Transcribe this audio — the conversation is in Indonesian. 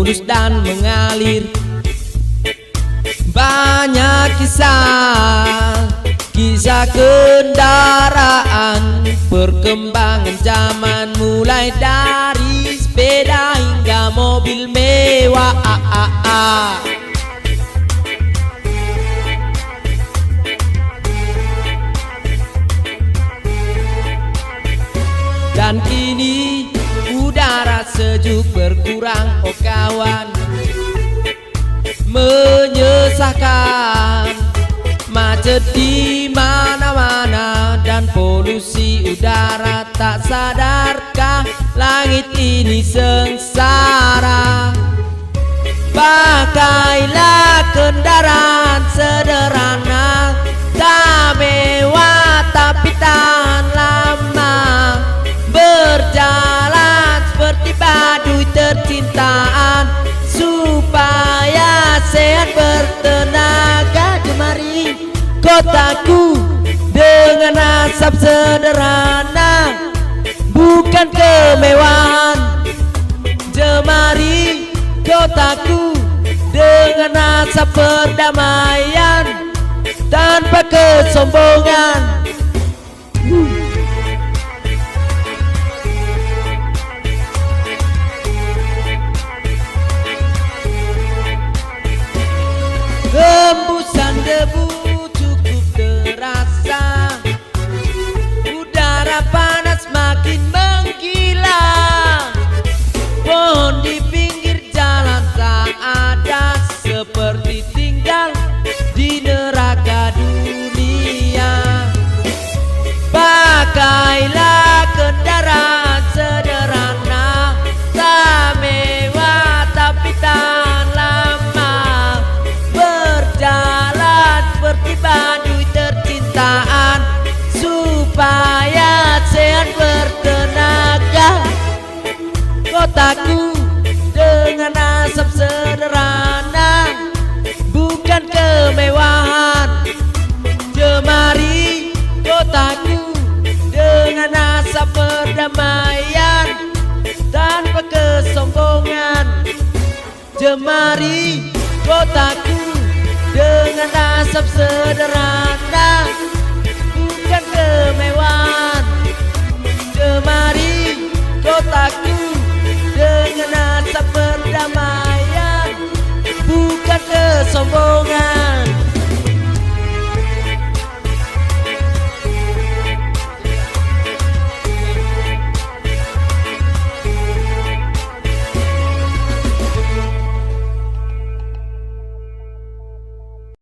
mulus dan mengalir. Banyak kisah kendaraan, perkembangan zaman mulai dari sepeda hingga mobil mewah. Dan kini udara sejuk berkurang, oh kawan, menyesakkan. Macet di mana-mana dan polusi udara, tak sadarkah langit ini sengsara? Pakailah kendaraan sederhana, tak mewah tapi tahan lama. Berjalan seperti baduy tercintaan, supaya sehat bertenaga. Jemari kotaku dengan asap sederhana, bukan kemewahan. Jemari kotaku dengan asap perdamaian, tanpa kesombongan. Hembusan debu cukup terasa, udara panas makin menggila. Pohon di pinggir jalan tak ada, seperti tinggal di neraka dunia. Pakailah kendaraan sederhana, tak mewah tapi tahan lama. Berjalan seperti baduy tercintaan, supaya sehat bertenaga. Kotaku dengan asap sederhana, bukan kemewahan. Jemari kotaku dengan asap perdamaian, tanpa kesombongan. Jemari kotaku dengan asap sederhana, bukan kemewahan. Jemari kotaku dengan asap perdamaian, bukan kesombongan.